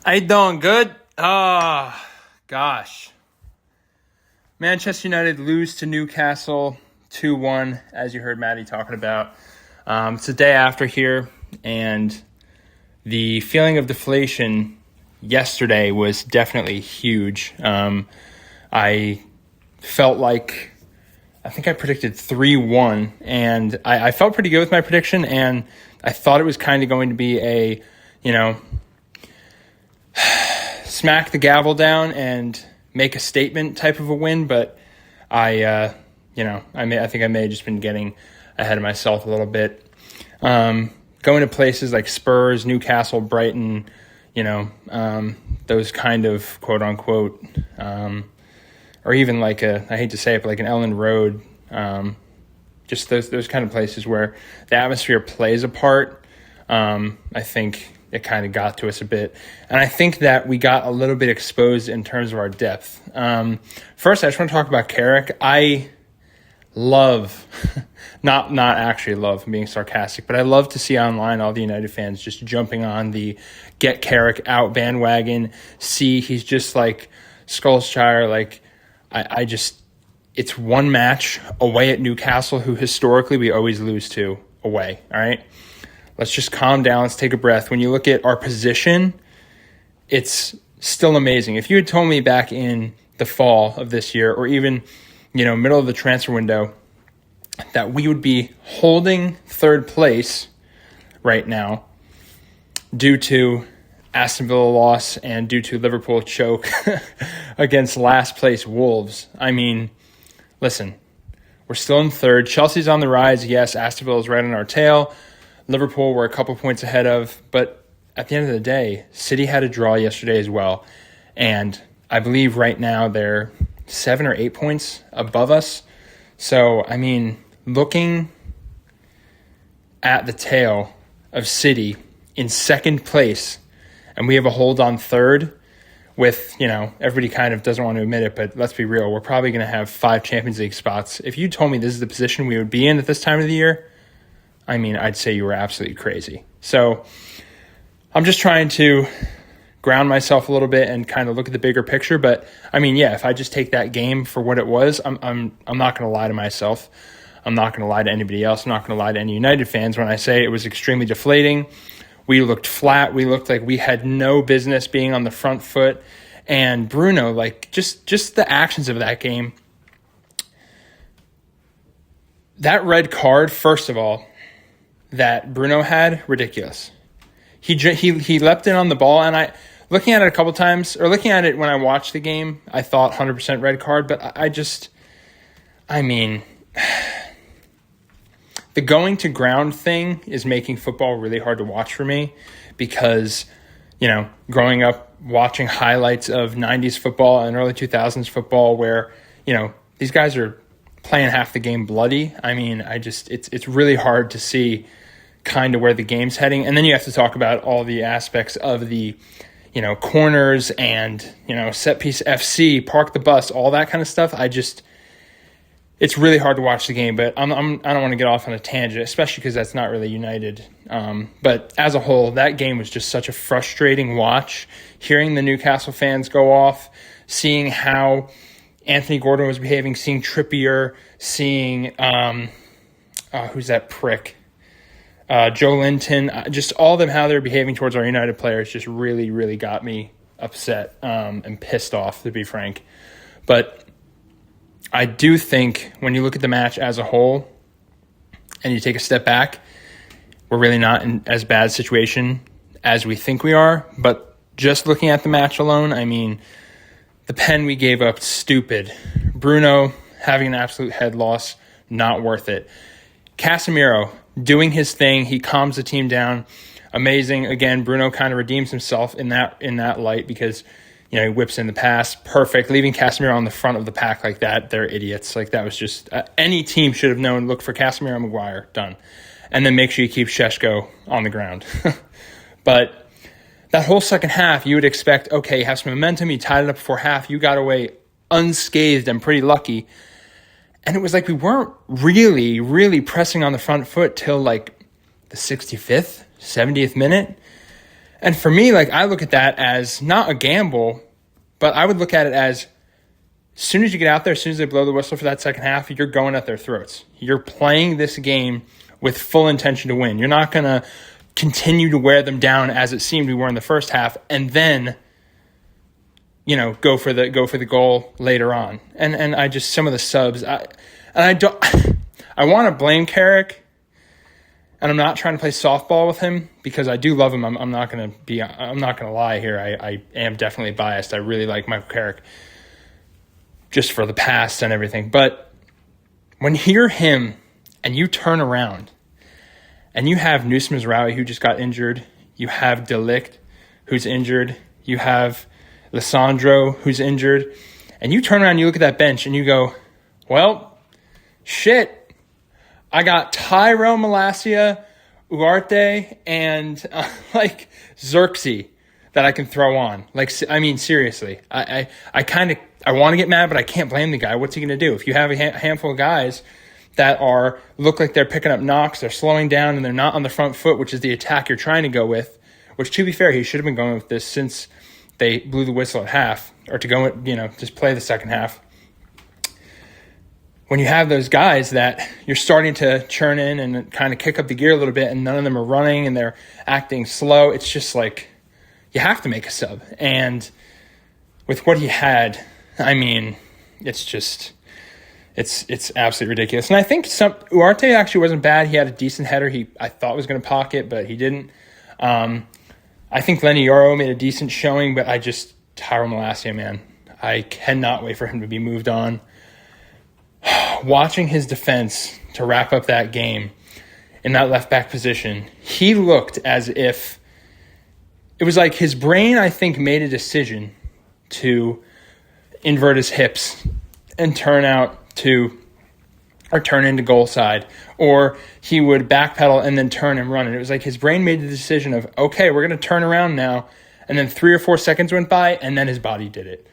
How you doing? Good? Gosh. Manchester United lose to Newcastle 2-1, as you heard Maddie talking about. It's the day after here, and the feeling of deflation yesterday was definitely huge. I felt like, I think I predicted 3-1, and I felt pretty good with my prediction, and I thought it was kind of going to be a, smack the gavel down and make a statement type of a win, but I think I may have just been getting ahead of myself a little bit. Going to places like Spurs, Newcastle, Brighton, those kind of quote unquote, or even like I hate to say it, but like an Ellen Road, just those kind of places where the atmosphere plays a part. I think it kind of got to us a bit. And I think that we got a little bit exposed in terms of our depth. First, I just want to talk about Carrick. I love, not actually love, I'm being sarcastic, but I love to see online all the United fans just jumping on the get Carrick out bandwagon. See, he's just like Solskjaer. Like, it's one match away at Newcastle, who historically we always lose to away, all right? Let's just calm down. Let's take a breath. When you look at our position, it's still amazing. If you had told me back in the fall of this year, or even, middle of the transfer window, that we would be holding third place right now due to Aston Villa loss and due to Liverpool choke against last place Wolves. I mean, listen, we're still in third. Chelsea's on the rise. Yes, Aston Villa is right on our tail. Liverpool were a couple points ahead of, but at the end of the day, City had a draw yesterday as well. And I believe right now they're 7 or 8 points above us. So, I mean, looking at the tail of City in second place, and we have a hold on third with, everybody kind of doesn't want to admit it, but let's be real, we're probably going to have 5 Champions League spots. If you told me this is the position we would be in at this time of the year, I mean, I'd say you were absolutely crazy. So I'm just trying to ground myself a little bit and kind of look at the bigger picture. But I mean, yeah, if I just take that game for what it was, I'm not going to lie to myself. I'm not going to lie to anybody else. I'm not going to lie to any United fans when I say it was extremely deflating. We looked flat. We looked like we had no business being on the front foot. And Bruno, like just the actions of that game, that red card, first of all, that Bruno had, ridiculous. He leapt in on the ball, and looking at it a couple times, or looking at it when I watched the game, I thought 100% red card, but the going to ground thing is making football really hard to watch for me because, growing up watching highlights of 90s football and early 2000s football where, these guys are playing half the game bloody. I mean, it's really hard to see kind of where the game's heading. And then you have to talk about all the aspects of the, corners and, set piece FC, park the bus, all that kind of stuff. It's really hard to watch the game, but I don't want to get off on a tangent, especially because that's not really United. But as a whole, that game was just such a frustrating watch. Hearing the Newcastle fans go off, seeing how Anthony Gordon was behaving, seeing Trippier, seeing, who's that prick? Joe Linton, just all of them, how they're behaving towards our United players just really, really got me upset and pissed off, to be frank. But I do think when you look at the match as a whole and you take a step back, we're really not in as bad a situation as we think we are. But just looking at the match alone, I mean, the pen we gave up, stupid. Bruno having an absolute head loss, not worth it. Casemiro doing his thing, he calms the team down, amazing. Again, Bruno kind of redeems himself in that light because he whips in the pass, perfect. Leaving Casemiro on the front of the pack like that, they're idiots. Like that was just any team should have known. Look for Casemiro and Maguire, done, and then make sure you keep Šeško on the ground. But that whole second half, you would expect, okay, you have some momentum, you tied it up before half, you got away unscathed and pretty lucky. And it was like we weren't really, really pressing on the front foot till like the 65th, 70th minute. And for me, like, I look at that as not a gamble, but I would look at it as soon as you get out there, as soon as they blow the whistle for that second half, you're going at their throats. You're playing this game with full intention to win. You're not going to continue to wear them down as it seemed we were in the first half, and then, go for the goal later on. And I just, some of the subs, I want to blame Carrick, and I'm not trying to play softball with him because I do love him. I'm not going to lie here. I am definitely biased. I really like Michael Carrick, just for the past and everything. But when you're him and you turn around and you have Nus Mizraoui, who just got injured, you have Delict, who's injured, you have Lissandro, who's injured, and you turn around and you look at that bench and you go, well, shit, I got Tyrell Malacia, Ugarte, and Xerxes that I can throw on. Seriously, I want to get mad, but I can't blame the guy. What's he going to do? If you have a handful of guys that look like they're picking up knocks, they're slowing down, and they're not on the front foot, which is the attack you're trying to go with, which, to be fair, he should have been going with this since they blew the whistle at half, or to go, just play the second half. When you have those guys that you're starting to churn in and kind of kick up the gear a little bit, and none of them are running and they're acting slow, it's just like you have to make a sub. And with what he had, it's absolutely ridiculous. And I think Ugarte actually wasn't bad. He had a decent header. I thought was going to pocket, but he didn't. I think Lenny Yoro made a decent showing, but Tyrell Malacia, man, I cannot wait for him to be moved on. Watching his defense to wrap up that game in that left back position, he looked as if it was like his brain, I think, made a decision to invert his hips and turn into goal side, or he would backpedal and then turn and run. And it was like his brain made the decision of, okay, we're going to turn around now. And then 3 or 4 seconds went by, and then his body did it.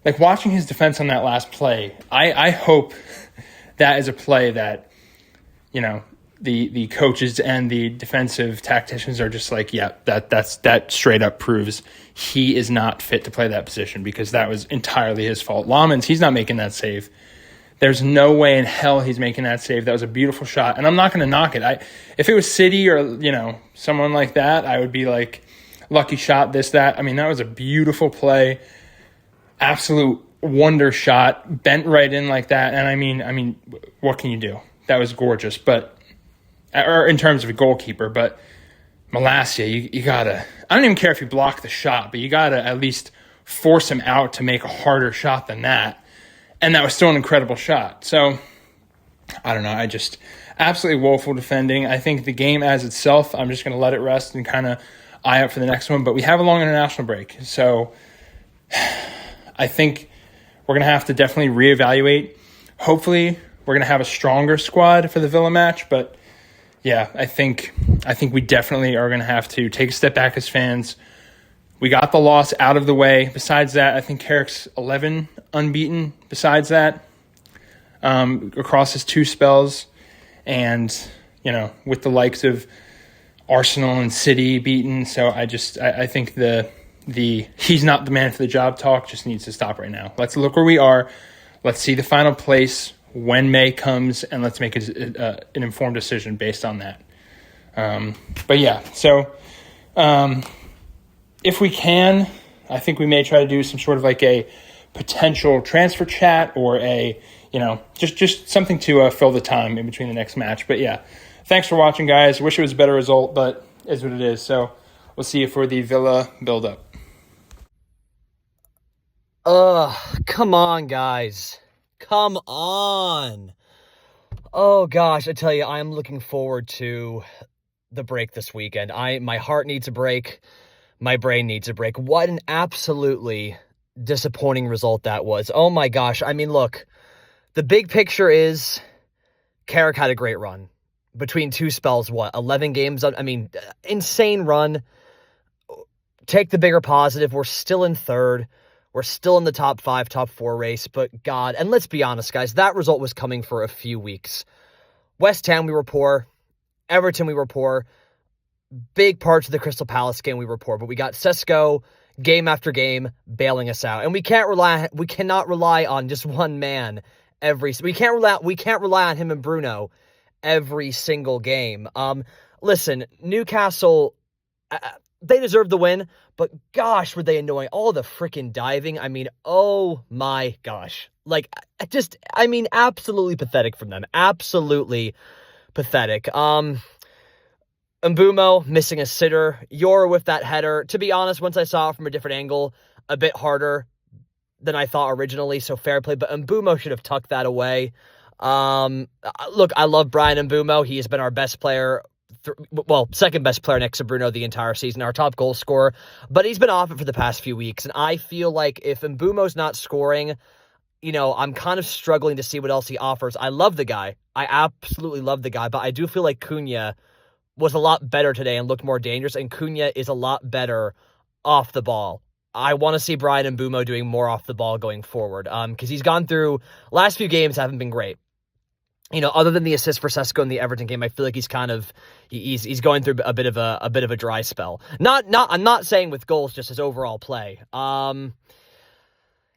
Like, watching his defense on that last play, I hope that is a play that, the coaches and the defensive tacticians are just like, yeah, that straight up proves he is not fit to play that position, because that was entirely his fault. Lamans, he's not making that save. There's no way in hell he's making that save. That was a beautiful shot, and I'm not going to knock it. If it was City or, someone like that, I would be like, lucky shot, this, that. That was a beautiful play. Absolute wonder shot, bent right in like that. And what can you do? That was gorgeous. But, or in terms of a goalkeeper, but Malacia, you gotta, I don't even care if you block the shot, but you gotta at least force him out to make a harder shot than that. And that was still an incredible shot. So, I don't know. Absolutely woeful defending. I think the game as itself, I'm just going to let it rest and kind of eye out for the next one. But we have a long international break. So, I think we're going to have to definitely reevaluate. Hopefully, we're going to have a stronger squad for the Villa match. But, yeah, I think we definitely are going to have to take a step back as fans. We got the loss out of the way. Besides that, I think Carrick's 11 unbeaten besides that across his 2 spells. And, with the likes of Arsenal and City beaten. So I think he's not the man for the job talk just needs to stop right now. Let's look where we are. Let's see the final place when May comes, and let's make an informed decision based on that. But yeah, so if we can, I think we may try to do some sort of like a potential transfer chat or just something to fill the time in between the next match. But yeah, thanks for watching, guys. Wish it was a better result, but it is what it is. So we'll see you for the Villa build-up. Come on, guys. Come on. Oh, gosh, I tell you, I'm looking forward to the break this weekend. My heart needs a break. My brain needs a break. What an absolutely disappointing result that was. Oh, my gosh. Look, the big picture is Carrick had a great run. Between 2 spells, 11 games? Insane run. Take the bigger positive. We're still in 3rd. We're still in the top 5, top 4 race, but God, and let's be honest, guys, that result was coming for a few weeks. West Ham, we were poor. Everton, we were poor. big parts of the Crystal Palace game we report, but we got Sesko game after game bailing us out, and we cannot rely on just one man we can't rely on him and Bruno every single game. Listen, Newcastle, they deserve the win, but gosh, were they annoying. All the freaking diving. I mean, oh my gosh. Like, absolutely pathetic from them. Absolutely pathetic. Mbumo missing a sitter. Yora with that header. To be honest, once I saw it from a different angle, a bit harder than I thought originally, so fair play. But Mbumo should have tucked that away. Look, I love Brian Mbumo. He has been our best player, second best player next to Bruno the entire season, our top goal scorer. But he's been off it for the past few weeks, and I feel like if Mbumo's not scoring, I'm kind of struggling to see what else he offers. I love the guy. I absolutely love the guy, but I do feel like Cunha was a lot better today and looked more dangerous, and Cunha is a lot better off the ball. I want to see Brian Mbumo doing more off the ball going forward, because he's gone through, last few games haven't been great. Other than the assist for Sesko in the Everton game, I feel like he's going through a bit of a dry spell. I'm not saying with goals, just his overall play.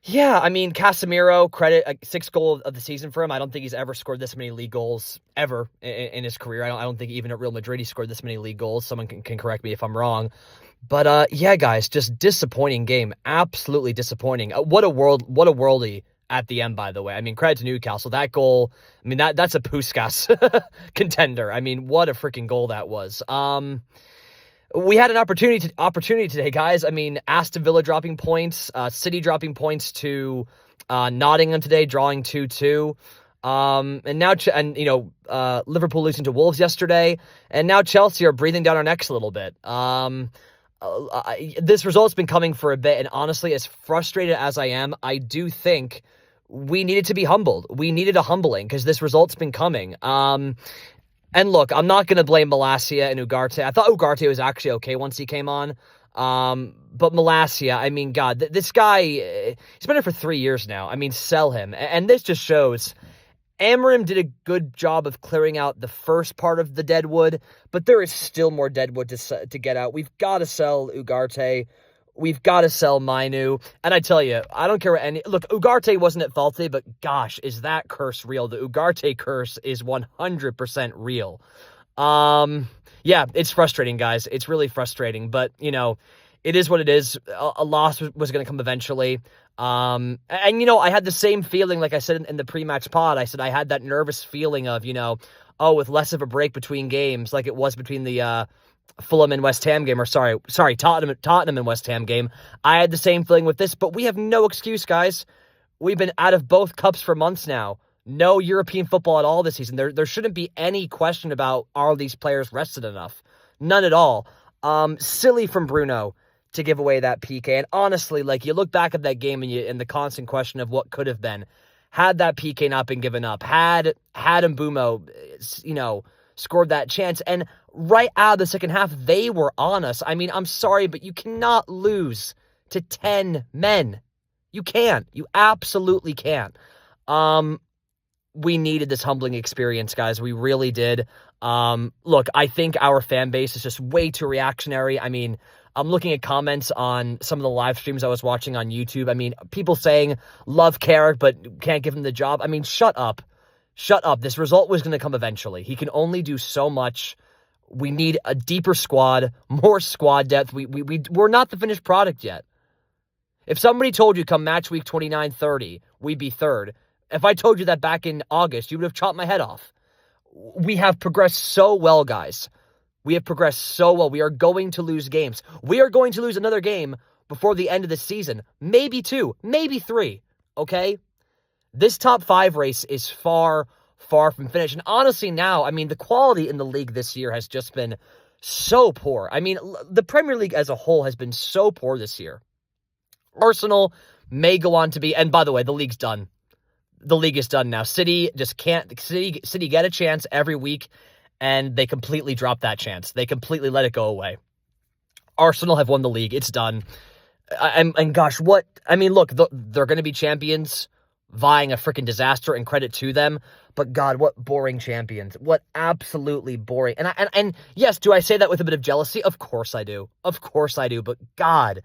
Yeah, Casemiro, credit, 6th goal of the season for him. I don't think he's ever scored this many league goals ever in his career. I don't think even at Real Madrid he scored this many league goals. Someone can correct me if I'm wrong. But yeah, guys, just disappointing game. Absolutely disappointing. What a worldie at the end, by the way. Credit to Newcastle. That goal, that's a Puskas contender. What a freaking goal that was. We had an opportunity today, guys. Aston Villa dropping points, City dropping points to Nottingham today, drawing 2-2. And now, Liverpool losing to Wolves yesterday, and now Chelsea are breathing down our necks a little bit. This result's been coming for a bit, and honestly, as frustrated as I am, I do think we needed to be humbled. We needed a humbling, because this result's been coming. And look, I'm not going to blame Malacia and Ugarte. I thought Ugarte was actually okay once he came on. But Malacia, God, this guy, he's been here for 3 years now. Sell him. And this just shows Amorim did a good job of clearing out the first part of the deadwood, but there is still more deadwood to get out. We've got to sell Ugarte. We've got to sell Mainu. And I tell you, I don't care what look, Ugarte wasn't at fault today, but gosh, is that curse real? The Ugarte curse is 100% real. Yeah, it's frustrating, guys. It's really frustrating, but it is what it is. A loss was going to come eventually. And I had the same feeling, like I said in the pre-match pod. I said I had that nervous feeling of, with less of a break between games, like it was between the Fulham and West Ham game, or sorry, Tottenham and West Ham game. I had the same feeling with this, but we have no excuse, guys. We've been out of both cups for months now. No European football at all this season. There shouldn't be any question about, are these players rested enough? None at all. Silly from Bruno to give away that PK. And honestly, you look back at that game and the constant question of what could have been. Had that PK not been given up, had Mbumo, scored that chance, and right out of the second half, they were on us. I'm sorry, but you cannot lose to 10 men. You can't. You absolutely can't. We needed this humbling experience, guys. We really did. Look, I think our fan base is just way too reactionary. I'm looking at comments on some of the live streams I was watching on YouTube. People saying, love Carrick, but can't give him the job. Shut up. Shut up. This result was going to come eventually. He can only do so much. We need a deeper squad, more squad depth. We're not the finished product yet. If somebody told you come match week 29-30, we'd be third. If I told you that back in August, you would have chopped my head off. We have progressed so well, guys. We have progressed so well. We are going to lose games. We are going to lose another game before the end of the season. Maybe 2, maybe 3, okay? This top 5 race is far from finished. And honestly now, the quality in the league this year has just been so poor. The Premier League as a whole has been so poor this year. Arsenal may go on to be, and by the way, the league's done. The league is done now. City just can't, City get a chance every week, and they completely drop that chance. They completely let it go away. Arsenal have won the league. It's done. And gosh, look, they're going to be champions vying a freaking disaster, and credit to them. But God, what boring champions. What absolutely boring. And yes, do I say that with a bit of jealousy? Of course I do. Of course I do. But God,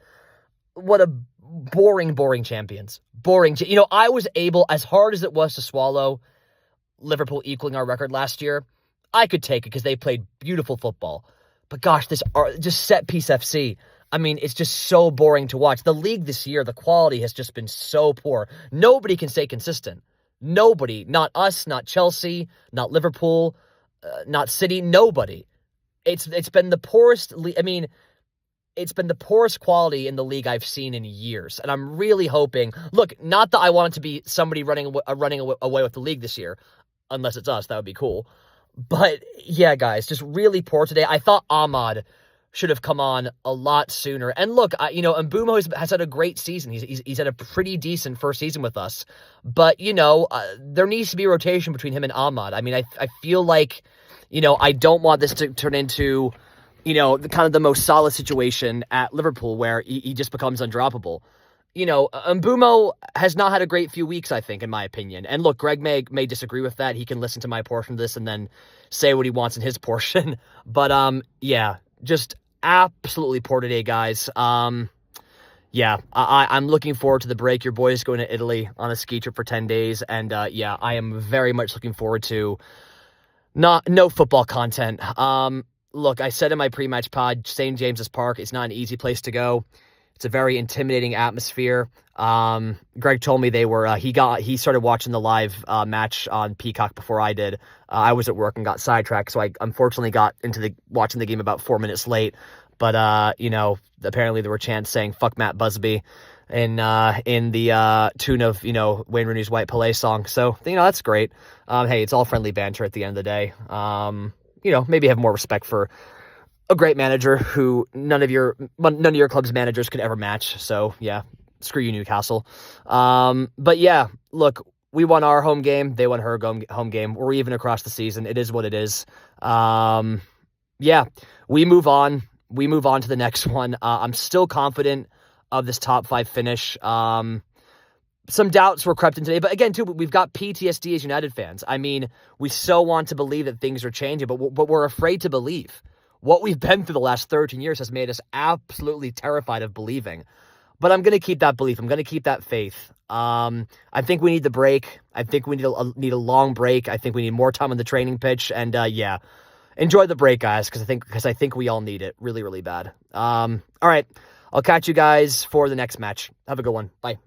what a boring champions. I was able, as hard as it was to swallow Liverpool equaling our record last year, I could take it because they played beautiful football. But gosh, this just set piece FC. I mean, it's just so boring to watch. The league this year, the quality has just been so poor. Nobody can stay consistent. Nobody. Not us, not Chelsea, not Liverpool, not City. Nobody. It's been the poorest. It's been the poorest quality in the league I've seen in years. And I'm really hoping. Look, not that I want it to be somebody running away with the league this year, unless it's us. That would be cool. But yeah, guys, just really poor today. I thought Ahmad should have come on a lot sooner. And look, Mbeumo has had a great season. He's had a pretty decent first season with us. But, there needs to be a rotation between him and Ahmad. I mean, I feel like, I don't want this to turn into, the kind of the most solid situation at Liverpool where he just becomes undroppable. Mbeumo has not had a great few weeks, I think, in my opinion. And look, Greg may disagree with that. He can listen to my portion of this and then say what he wants in his portion. But, yeah, just absolutely poor today, guys. I'm looking forward to the break. Your boy is going to Italy on a ski trip for 10 days. And, I am very much looking forward to no football content. Look, I said in my pre-match pod, St. James's Park is not an easy place to go. It's a very intimidating atmosphere. Greg told me he started watching the live match on Peacock before I did. I was at work and got sidetracked, so I unfortunately got into watching the game about 4 minutes late. But apparently there were chants saying "fuck Matt Busby" in the tune of Wayne Rooney's White Pelé song. So that's great. Hey, it's all friendly banter at the end of the day. Maybe have more respect for a great manager who none of your club's managers could ever match. So yeah, screw you, Newcastle. But yeah, look, we won our home game. They won her home game. We're even across the season. It is what it is. Yeah, we move on. We move on to the next one. I'm still confident of this top 5 finish. Some doubts were crept in today, but again, too, we've got PTSD as United fans. I mean, we so want to believe that things are changing, but we're afraid to believe. What we've been through the last 13 years has made us absolutely terrified of believing. But I'm going to keep that belief. I'm going to keep that faith. I think we need the break. I think we need a long break. I think we need more time on the training pitch. And enjoy the break, guys, because I think we all need it really, really bad. All right, I'll catch you guys for the next match. Have a good one. Bye.